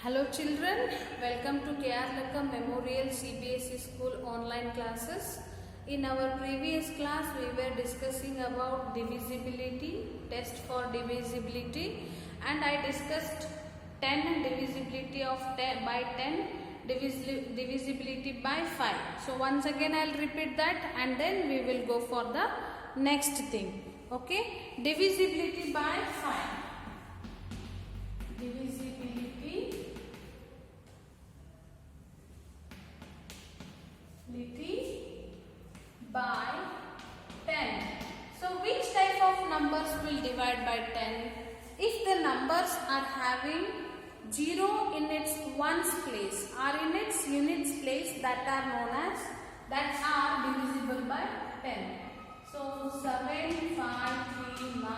Hello children, welcome to K.R. Lakam Memorial CBSE School online classes. In our previous class we were discussing about divisibility, test for divisibility, and I discussed 10 divisibility of 10 by 10, divisibility by 5. So once again I will repeat that and then we will go for the next thing. Okay, divisibility by 5. Divisibility by 10. So which type of numbers will divide by 10? If the numbers are having 0 in its ones place or in its units place, that are known as, that are divisible by 10. So 7, 5, 3, 9,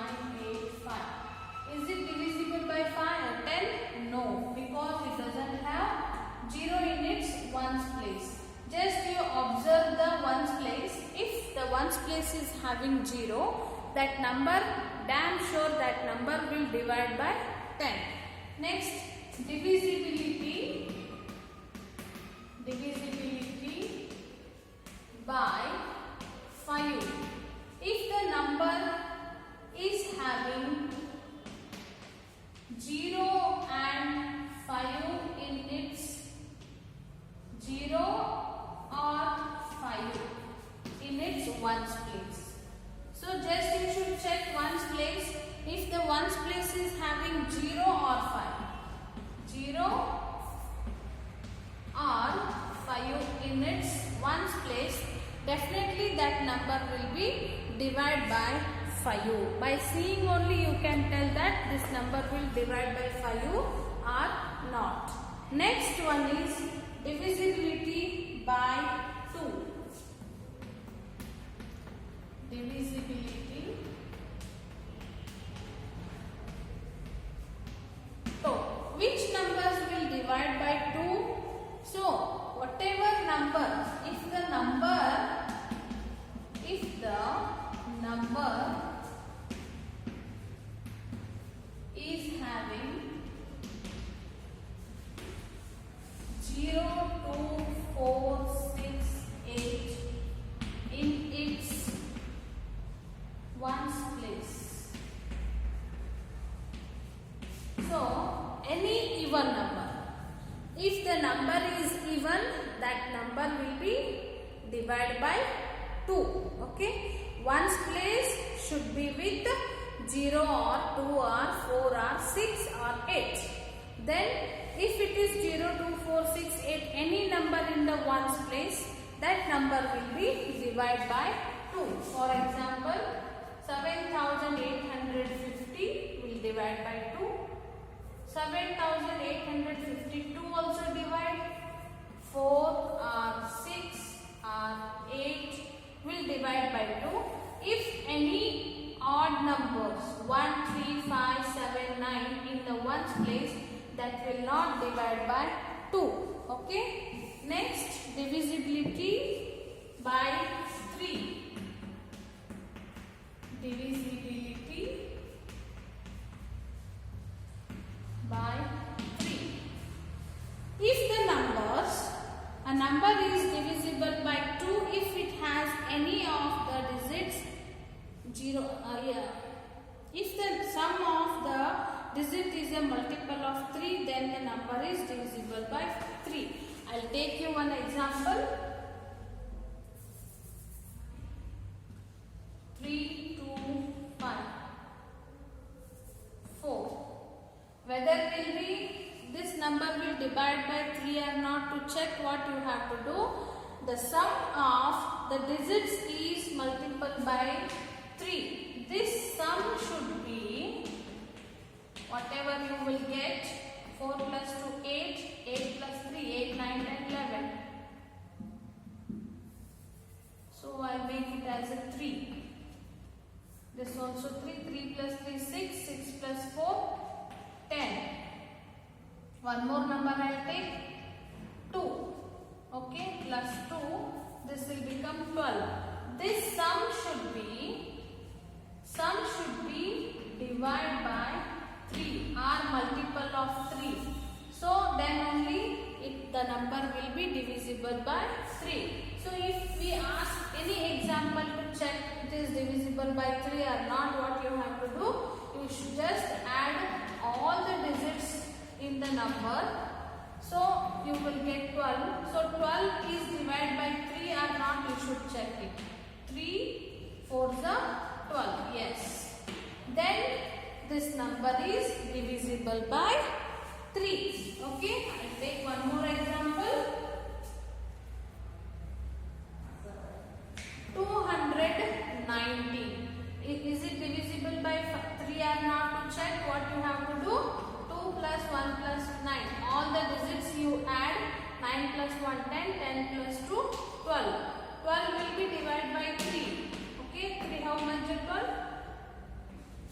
8, 5. Is it divisible by 5 or 10? No, because it doesn't have 0 in its ones place. Just you observe the ones place. If the ones place is having 0, that number, damn sure that number will divide by 10. Next, divisibility by 5. If the number is having 0 and 5 in its 0 or 5 in its ones place. So just you should check ones place. If the ones place is having 0 or 5, 0 or 5 in its ones place, definitely that number will be divided by 5. By seeing only you can tell that this number will divide by 5 or not. Next one is divisibility by 2. Divisibility. So, which numbers will divide by 2? So, whatever number, if the number is having 0, 2, 4, 6, 8 in its ones place. So, any even number. If the number is even, that number will be divided by 2. Okay. Ones place should be with 0 or 2 or 4 or 6 or 8. Then if it is 0, 2, 4, 6, 8, any number in the ones place, that number will be divided by 2. For example, 7850 will divide by 2. 7852 also divide. 4 or 6 or 8 will divide by 2. If any odd numbers 1, 3, 5, 7, 9 in the ones place, that will not divide by 2. Okay. Next, divisibility by 3. Divisibility by 3. If the numbers, a number is divisible by 2 if it has any of the digits 0, if the sum of the digit is a multiple of 3, then the number is divisible by 3. I will take you one example. 3, 2, 5, 4. Whether will be this number will divide by 3 or not, to check what you have to do. The sum of the digits is multiple by 3. This sum should be whatever you will get. 4 plus 2, 8, 8 plus 3, 8, 9, 10, 11. So I will make it as a 3. This also 3, 3 plus 3, 6, 6 plus 4, 10. One more number I will take, 2. Okay, plus 2, this will become 12. This sum should be divided by 3 or multiple of 3. So the number will be divisible by 3. So if we ask any example to check it is divisible by 3 or not, what you have to do, you should just add all the digits in the number. So you will get 12. So 12 is divided by 3 or not, you should check it. 3 4s are 12. Yes. Then this number is divisible by 3. Okay. I will take one more example. 219. Is it divisible by 3 or not? To check, what you have to do? 2 plus 1 plus 9. All the digits you add. 9 plus 1 10. 10 plus 2 12. 12 will be divided by 3. Okay. 3 how much is 12?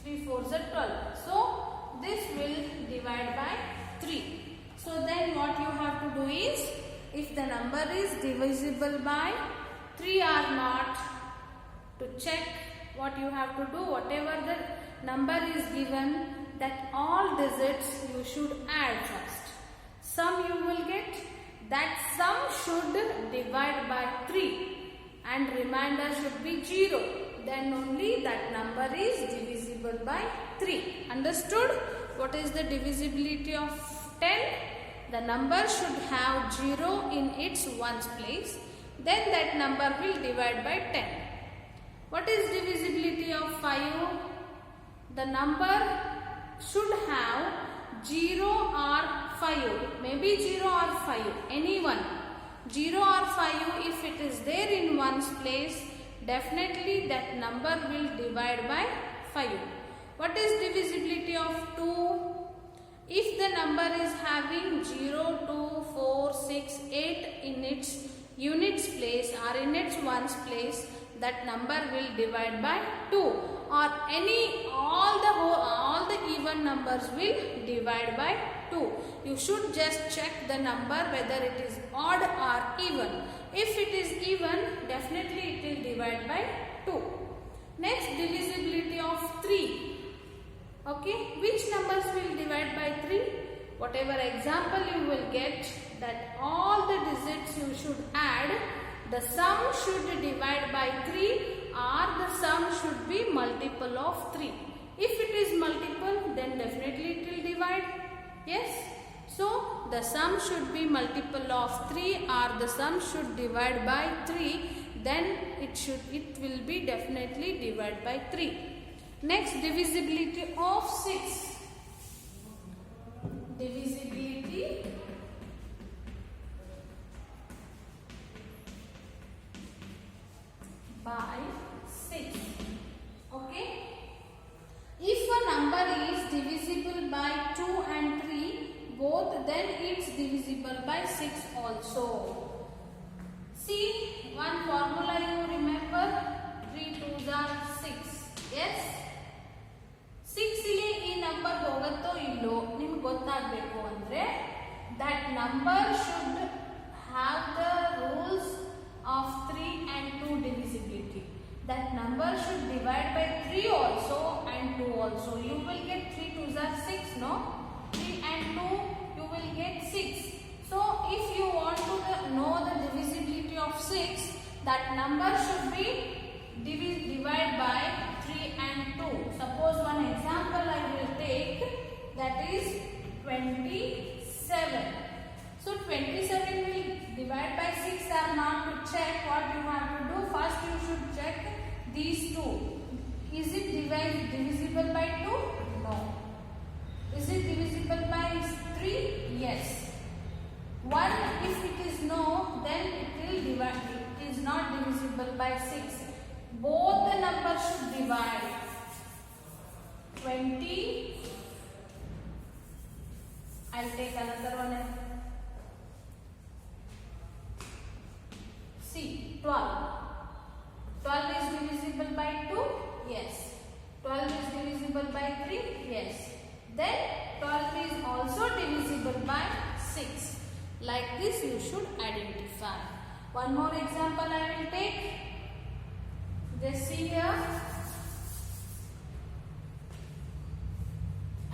3 4s are 12. So this will divide by 3. So then what you have to do is, if the number is divisible by 3 or not, to check, what you have to do, whatever the number is given, that all digits you should add first. Sum you will get, that sum should divide by 3 and remainder should be 0. Then only that number is divisible by 3. Understood? What is the divisibility of 10? The number should have 0 in its ones place. Then that number will divide by 10. What is divisibility of 5? The number should have 0 or 5. Maybe 0 or 5. Any one. 0 or 5, if it is there in ones place, definitely that number will divide by 5. What is divisibility of 2? If the number is having 0, 2, 4, 6, 8 in its units place or in its ones place, that number will divide by 2. Or all the even numbers will divide by 2. You should just check the number whether it is odd or even. If it is even, definitely it will divide by 2. Next, divisibility of 3. Okay, which numbers will divide by 3? Whatever example you will get, that all the digits you should add, the sum should divide by 3 or the sum should be multiple of 3. If it is multiple, then definitely it will divide. Yes. So the sum should be multiple of 3 or the sum should divide by 3. Then it will be definitely divided by 3. Next, divisibility of 6. Divisibility by 6. Okay. If a number is divisible by 2 and 3 both, then it's divisible by 6 also. See, one formula you remember, 3 2s are 6. Yes. 6 ಇಲ್ಲಿ ಈ number ಹೋಗುತ್ತೋ ಇಲ್ಲೋ ನಿಮಗೆ ಗೊತ್ತಾಗಬೇಕು ಅಂದ್ರೆ, that number should have the rules of 3 and 2 divisibility. That number should divide by 3 also and 2 also. You will get 3 2s are 6, no? 3 and 2 you will get 6. So if you want to know the divisibility of 6, that number should be divided by 3 and 2. Suppose one example I will take, that is 27. So 27 will divide by 6 or not. To check, what you have to do, first you should check these two. Is it divisible by 2? No. Is it divisible by 3? Yes. 1, if it is no, then it will divide. It is not divisible by 6. Both the numbers should divide. 20. I'll take another one. See, 12. 12 is divisible by 2? Yes. 12 is divisible by 3? Yes. Then 12 is also divisible by 6. Like this you should identify. One more example I will take. Just see here.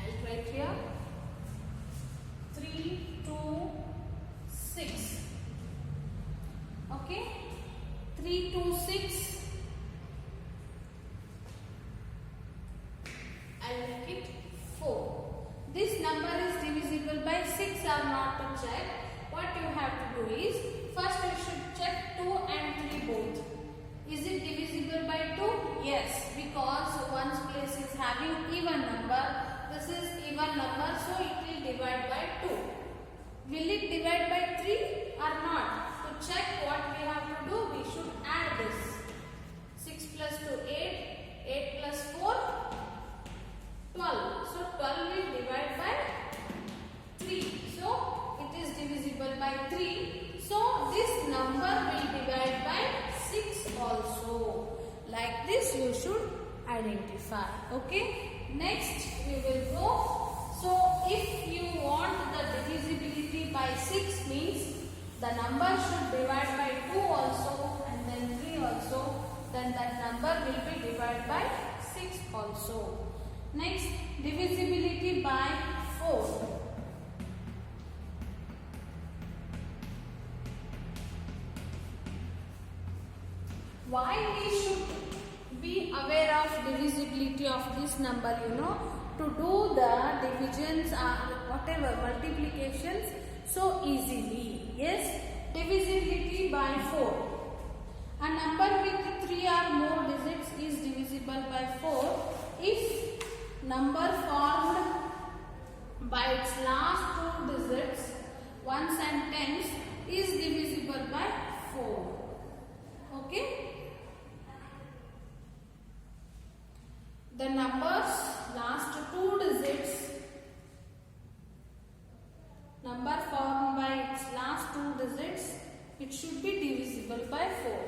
I'll write here. 3 2 6. Okay, 3 to 6. I'll make it 4. This number is divisible by 6 or not to check. What you have to do is, first you should check 2 and 3 both. Is it divisible by 2? Yes, because one's place is having even number. This is even number, so it will divide by 2. Will it divide by 3 or not? To check what we have to do, we should add this. 6 plus 2, 8. 8 plus 4, 12. So 12 will divide by 3. So it is divisible by 3. So this number will divide by 6 also. Like this you should identify. Okay. Next we will go. So if you want the divisibility by 6 means the number should divide by 2 also and then 3 also. Then that number will be divided by 6 also. Next, divisibility by 4. Why we should be aware of divisibility of this number, to do the divisions or whatever multiplications so easily. Yes, divisibility by 4. A number with 3 or more digits is divisible by 4 if number formed by its last 2 digits, ones and tens, is divisible by 4. Okay? The numbers last 2 digits, number formed by its last 2 digits, it should be divisible by 4.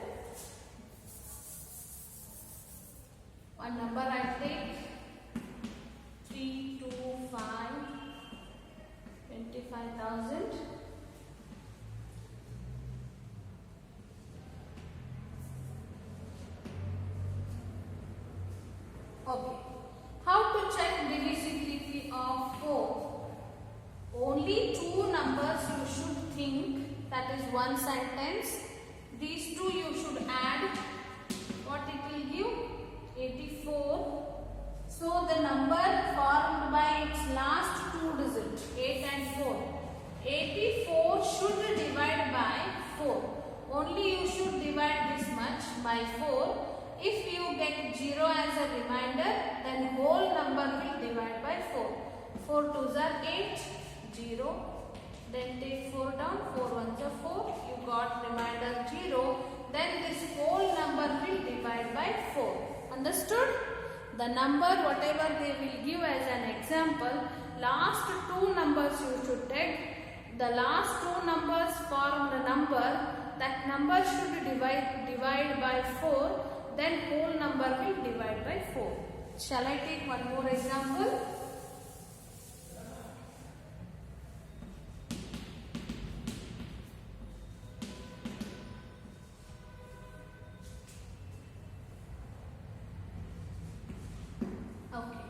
One number I take 3, 2, 5, 25,000. Okay. How to check divisibility of 4? Only 2 numbers you should think, that is ones and tens. These 2 you should add. What it will give? 84. So the number formed by its last 2 digits, 8 and 4. 84 should divide by 4. Only you should divide this much by 4. If you get 0 as a remainder, then whole number will divide by 4. 4 2s are 8, 0. Then take 4 down, 4 1s are 4. You got remainder 0. Then this whole number will divide by 4. Understood? The number whatever they will give as an example, last 2 numbers you should take. The last 2 numbers form the number. That number should divide by 4. Then whole number will divide by 4. Shall I take one more example? Okay.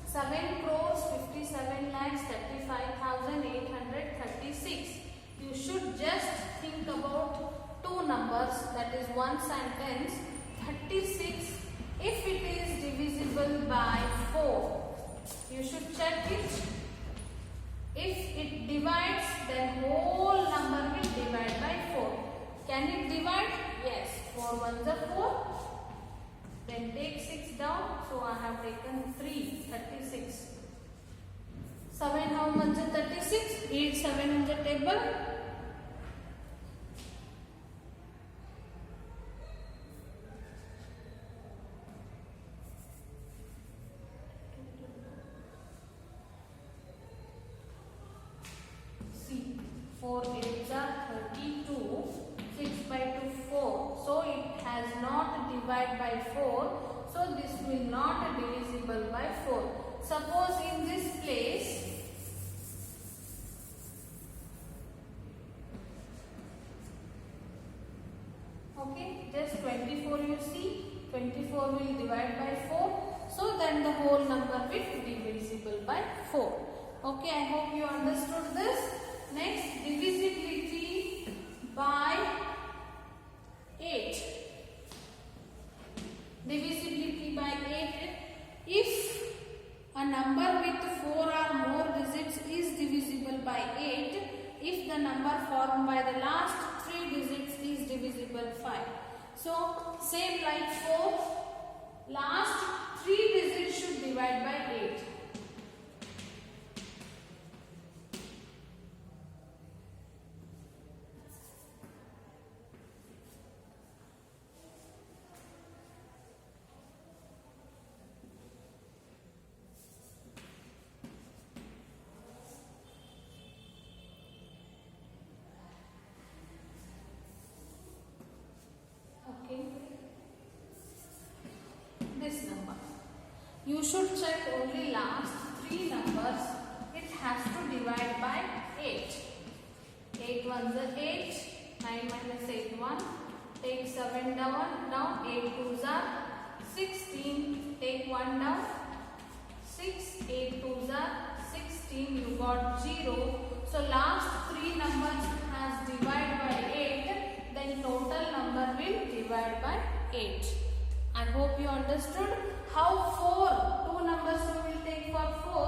7 crores 57 lakhs 35,836. You should just think about 2 numbers, that is ones and tens. 36, if it is divisible by 4, you should check it. If it divides, then whole number will divide by 4. Can it divide? Yes. 4 1s are 4. Then take 6 down. So I have taken 3, 36. 7 how much is 36? Read 7 in the table. See, 4 8s are 32. 6 by 2 4. So it has not divided by 4. So this will not divisible by 4. Suppose in this place, okay, just 24 you see, 24 will divide by 4. So then the whole number will be divisible by 4. Okay, I hope you understood this. Next, divisibility 8 if the number formed by the last 3 digits is divisible 5. So same like 4, last 3 digits should divide by 8. This number. You should check only last 3 numbers. It has to divide by 8. 8 ones are 8. 9 minus 8 1. Take 7 down. Now 8 twos are 16. Take 1 down. 6. 8 twos are 16. You got 0. So last 3 numbers has divided by 8. Then total number will divide by 8. I hope you understood how 4, 2 numbers you will take for 4.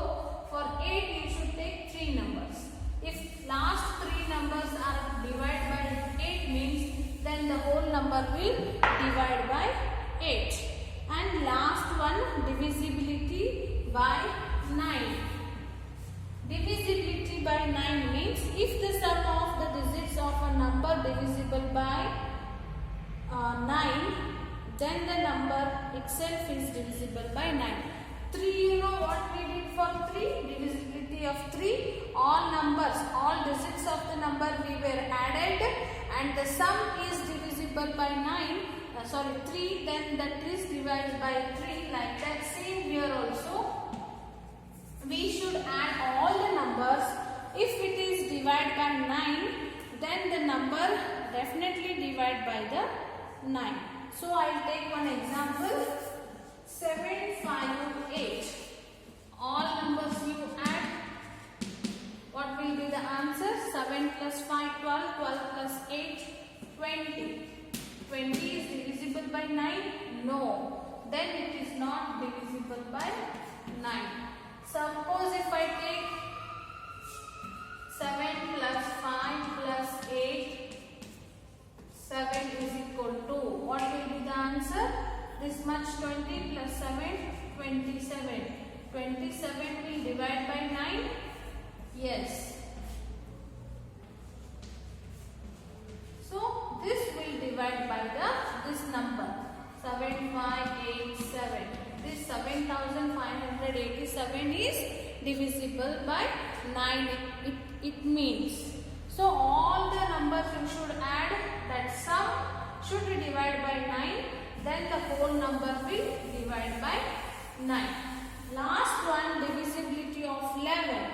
For 8 you should take 3 numbers. If last 3 numbers are divided by 8 means then the whole number will divide by 8. And last one, divisibility by 9. Divisibility by 9 means if the sum of the digits of a number divisible by 9, then the number itself is divisible by 9. 3, you know what we did for 3? Divisibility of 3. All numbers, all digits of the number we were added and the sum is divisible by 3, then that is divided by 3. Like that, same here also. We should add all the numbers. If it is divided by 9, then the number definitely divided by the 9. So I will take one example. 7, 5, 8. All numbers you add. What will be the answer? 7 plus 5, 12. 12 plus 8, 20. 20 is divisible by 9? No. Then it is not divisible by 9. Suppose if I take 7 plus 5 plus 8, 7 is equal to, what will be the answer? This much 20 plus 7, 27. 27 will divide by 9? Yes. So this will divide by this number 7587. This 7587 is divisible by 9. It means. So all the numbers you should add, that sum should be divided by 9. Then the whole number will divide by 9. Last one, divisibility of 11.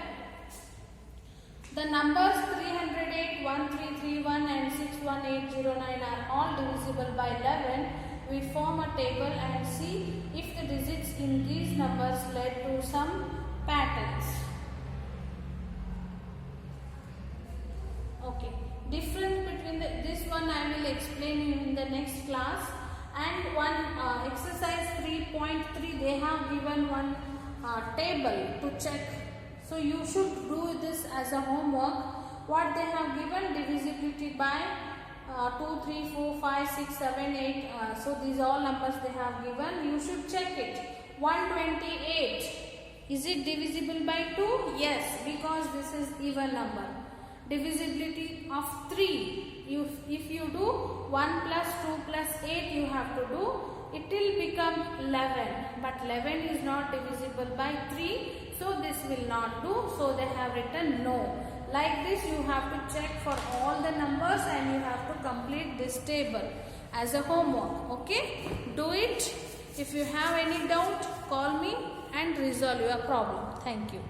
The numbers 308, 1331 and 61809 are all divisible by 11. We form a table and see if the digits in these numbers led to some patterns. Okay. Difference between this one I will explain in the next class. And one exercise 3.3, they have given one table to check. So you should do this as a homework. What they have given, divisibility by 2, 3, 4, 5, 6, 7, 8. So these all numbers they have given. You should check it. 128. Is it divisible by 2? Yes, because this is even number. Divisibility of 3. If you do 1 plus 2 plus 8 you have to do, it will become 11. But 11 is not divisible by 3. So this will not do. So they have written no. Like this you have to check for all the numbers and you have to complete this table as a homework. Okay? Do it. If you have any doubt, call me and resolve your problem. Thank you.